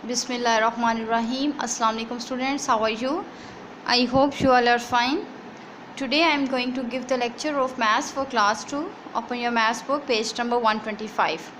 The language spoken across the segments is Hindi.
Bismillahirrahmanirrahim. Assalamu alaikum students, how are you? I hope you all are fine. Today I am going to give the lecture of maths for class 2. Open your maths book, page number 125.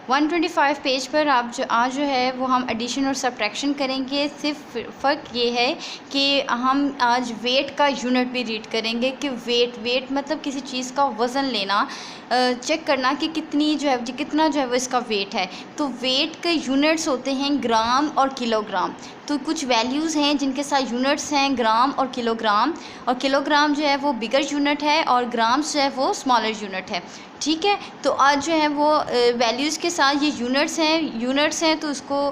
125 page पर आप आज जो है वो हम एडिशन और सब्ट्रैक्शन करेंगे। सिर्फ फ़र्क ये है कि हम आज वेट का यूनिट भी रीड करेंगे कि वेट मतलब किसी चीज़ का वज़न लेना, चेक करना कि कितना जो है वो इसका वेट है। तो वेट के यूनिट्स होते हैं ग्राम और किलोग्राम। तो कुछ वैल्यूज़ हैं जिनके साथ यूनिट्स हैं ग्राम और किलोग्राम जो है वो बिगर यूनिट है और ग्राम्स जो है वो स्मॉलर यूनिट है। ठीक है, तो आज जो है वो वैल्यूज़ के साथ ये यूनिट्स हैं तो उसको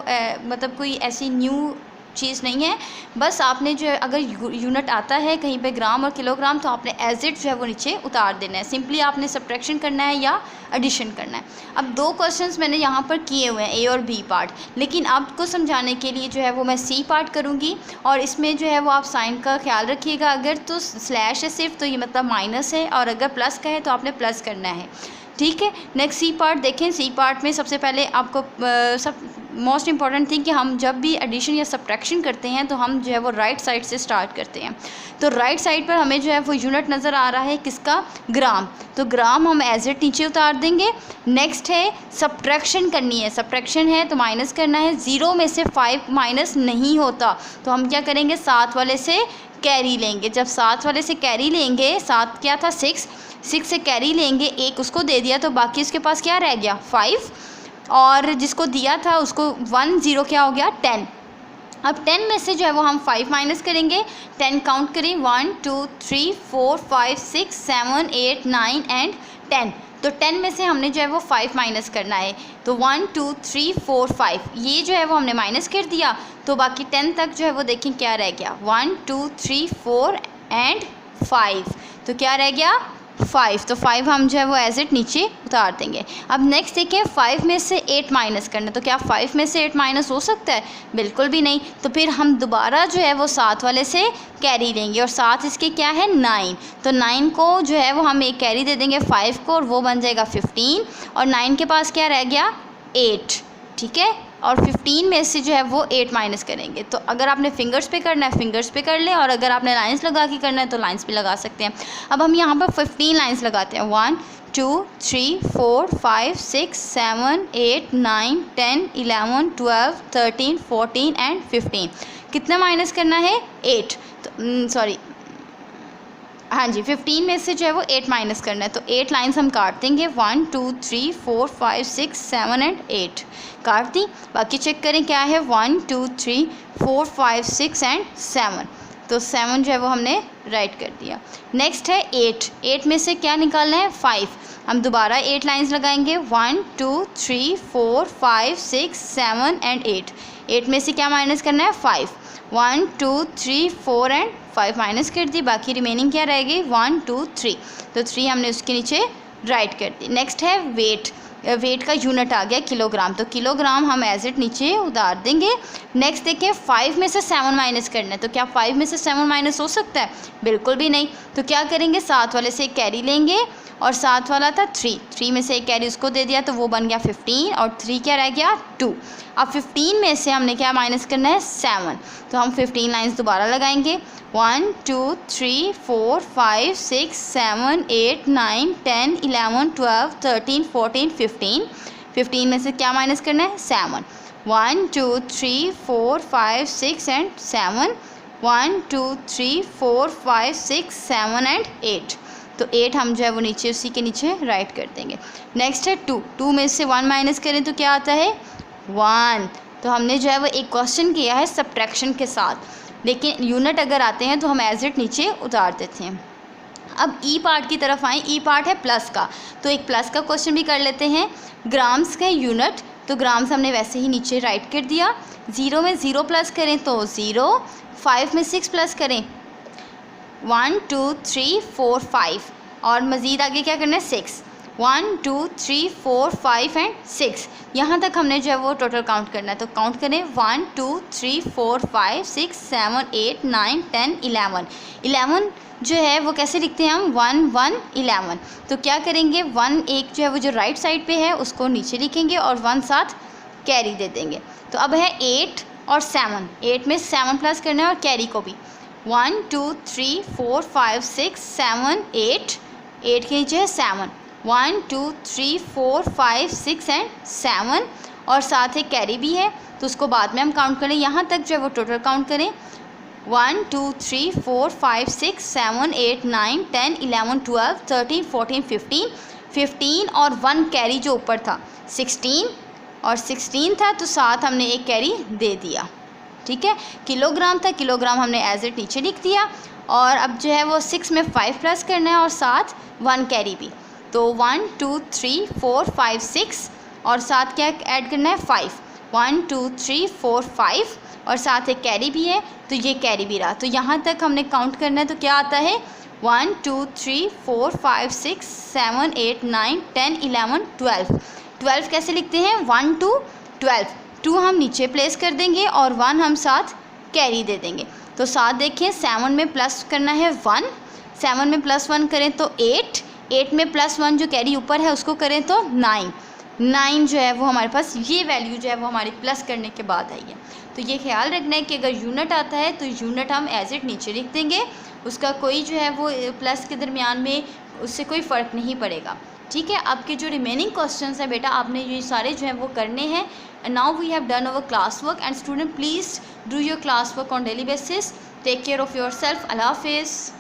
मतलब कोई ऐसी न्यू चीज़ नहीं है। बस आपने जो है अगर यूनिट आता है कहीं पे ग्राम और किलोग्राम तो आपने एज इट जो है वो नीचे उतार देना है। सिंपली आपने सब्ट्रैक्शन करना है या एडिशन करना है। अब दो क्वेश्चंस मैंने यहाँ पर किए हुए हैं, ए और बी पार्ट, लेकिन आपको समझाने के लिए जो है वो मैं सी पार्ट करूँगी और इसमें जो है वो आप साइन का ख्याल रखिएगा। अगर तो स्लैश है सिर्फ तो ये मतलब माइनस है और अगर प्लस का है तो आपने प्लस करना है। ठीक है, नेक्स्ट सी पार्ट देखें। सी पार्ट में सबसे पहले आपको मोस्ट इम्पॉर्टेंट थिंग कि हम जब भी एडिशन या सब्ट्रैक्शन करते हैं तो हम जो है वो राइट साइड से स्टार्ट करते हैं। तो राइट साइड पर हमें जो है वो यूनिट नज़र आ रहा है किसका, ग्राम। तो ग्राम हम एज इट नीचे उतार देंगे। नेक्स्ट है सब्ट्रैक्शन करनी है, सब्ट्रैक्शन है तो माइनस करना है। 0 में से 5 माइनस नहीं होता तो हम क्या करेंगे, 7 वाले से कैरी लेंगे। जब 7 वाले से कैरी लेंगे, 7 क्या था 6 से कैरी लेंगे, एक उसको दे दिया तो बाकी उसके पास क्या रह गया 5 और जिसको दिया था उसको 1 0 क्या हो गया 10। अब 10 में से जो है वो हम 5 माइनस करेंगे। 10 काउंट करें 1 2 3 4 5 6 7 8 9 एंड 10। तो 10 में से हमने जो है वो 5 माइनस करना है। तो 1 2 3 4 5 ये जो है वो हमने माइनस कर दिया तो बाकी 10 तक जो है वो देखें क्या रह गया 1 2 3 4 एंड 5। तो क्या रह गया 5। तो 5 हम जो है वो एज इट नीचे उतार देंगे। अब नेक्स्ट देखें 5 में से 8 माइनस करना। तो क्या 5 में से 8 माइनस हो सकता है, बिल्कुल भी नहीं। तो फिर हम दोबारा जो है वो 7 वाले से कैरी लेंगे और 7 इसके क्या है 9। तो 9 को जो है वो हम एक कैरी दे देंगे 5 को और वो बन जाएगा 15 और 9 के पास क्या रह गया 8। ठीक है, और 15 में से जो है वो 8 माइनस करेंगे। तो अगर आपने फिंगर्स पे करना है फिंगर्स पे कर लें और अगर आपने लाइंस लगा के करना है तो लाइंस पे लगा सकते हैं। अब हम यहाँ पर 15 लाइंस लगाते हैं 1 2 3 4 5 6 7 8 9 10 11 12 13 14 एंड 15। कितना माइनस करना है 8। तो सॉरी हाँ जी, 15 में से जो है वो 8 माइनस करना है। तो 8 लाइंस हम काट देंगे 1 2 3 4 5 6 7 एंड 8 काट दी। बाकी चेक करें क्या है 1 2 3 4 5 6 एंड 7। तो 7 जो है वो हमने राइट कर दिया। नेक्स्ट है 8 में से क्या निकालना है 5। हम दोबारा 8 लाइंस लगाएंगे 1 2 3 4 5 6 7 एंड 8 में से क्या माइनस करना है 5। 1 2 3 4 एंड 5 माइनस कर दी, बाकी रिमेनिंग क्या रहेगी 1 2 3। तो 3 हमने उसके नीचे राइट कर दी। नेक्स्ट है वेट का यूनिट आ गया किलोग्राम। तो किलोग्राम हम एज इट नीचे उतार देंगे। नेक्स्ट देखें 5 में से 7 माइनस करना है। तो क्या 5 में से 7 माइनस हो सकता है, बिल्कुल भी नहीं। तो क्या करेंगे 7 वाले से कैरी लेंगे और 7 वाला था 3 में से एक कैरी उसको दे दिया तो वो बन गया 15 और 3 क्या रह गया 2। अब 15 में से हमने क्या माइनस करना है 7। तो हम 15 लाइंस दोबारा लगाएंगे 1 2 3 4 5 6 7 8 9 10 11 12 13 14 15 में से क्या माइनस करना है 7। 1 2 3 4 5 6 एंड 7 1 2 3 4 5 6 7 एंड 8। तो 8 हम जो है वो नीचे उसी के नीचे राइट कर देंगे। नेक्स्ट है 2 में से 1 माइनस करें तो क्या आता है 1। तो हमने जो है वो एक क्वेश्चन किया है सब्ट्रैक्शन के साथ, लेकिन यूनिट अगर आते हैं तो हम एज इट नीचे उतार देते हैं। अब ई पार्ट की तरफ आएँ। ई पार्ट है प्लस का, तो एक प्लस का क्वेश्चन भी कर लेते हैं। ग्राम्स का यूनिट, तो ग्राम्स हमने वैसे ही नीचे राइट कर दिया। 0 में 0 प्लस करें तो 0, 5 में 6 प्लस करें 1 2 3 4 5 और मज़ीद आगे क्या करना है 6। 1 2 3 4 5 एंड 6 यहाँ तक हमने जो है वो टोटल काउंट करना है। तो काउंट करें 1 2 3 4 5 6 7 8 9 10 11 जो है वो कैसे लिखते हैं हम 1 1 11। तो क्या करेंगे 1 एक जो है वो जो राइट साइड पे है उसको नीचे लिखेंगे और 1 साथ कैरी दे देंगे। तो अब है 8 और 7, 8 में 7 प्लस करना है और कैरी को भी 1 2 3 4 5 6 7 8, 8 के नीचे है 7, 1 2 3 4 5 6 एंड 7 और साथ ही कैरी भी है तो उसको बाद में हम काउंट करें। यहाँ तक जो है वो टोटल काउंट करें 1 2 3 4 5 6 7 8 9 10 11 12 13 14 15, 15 और 1 कैरी जो ऊपर था 16 और 16 था तो साथ हमने एक कैरी दे दिया। ठीक है, किलोग्राम था, किलोग्राम हमने एज इट नीचे लिख दिया। और अब जो है वो 6 में 5 प्लस करना है और साथ 1 कैरी भी। तो 1 2 3 4 5 6 और साथ क्या ऐड करना है 5, 1 2 3 4 5 और साथ एक कैरी भी है तो ये कैरी भी रहा। तो यहाँ तक हमने काउंट करना है तो क्या आता है 1 2 3 4 5 6 7 8 9 10 11 12। 12 कैसे लिखते हैं 1 to 12, 2 हम नीचे प्लेस कर देंगे और 1 हम साथ कैरी दे देंगे। तो साथ देखें 7 में प्लस करना है 1, 7 में प्लस 1 करें तो 8, 8 में प्लस 1 जो कैरी ऊपर है उसको करें तो 9, 9 जो है वो हमारे पास ये वैल्यू जो है वो हमारी प्लस करने के बाद आई है। तो ये ख्याल रखना है कि अगर यूनिट आता है तो यूनिट हम एज इट नीचे लिख देंगे, उसका कोई जो है वो प्लस के दरमियान में उससे कोई फ़र्क नहीं पड़ेगा। ठीक है, आपके जो रिमेनिंग क्वेश्चंस हैं बेटा आपने ये सारे जो हैं वो करने हैं। And now we have done our class work and student please do your class work on daily basis. Take care of yourself. Allah हाफिज़।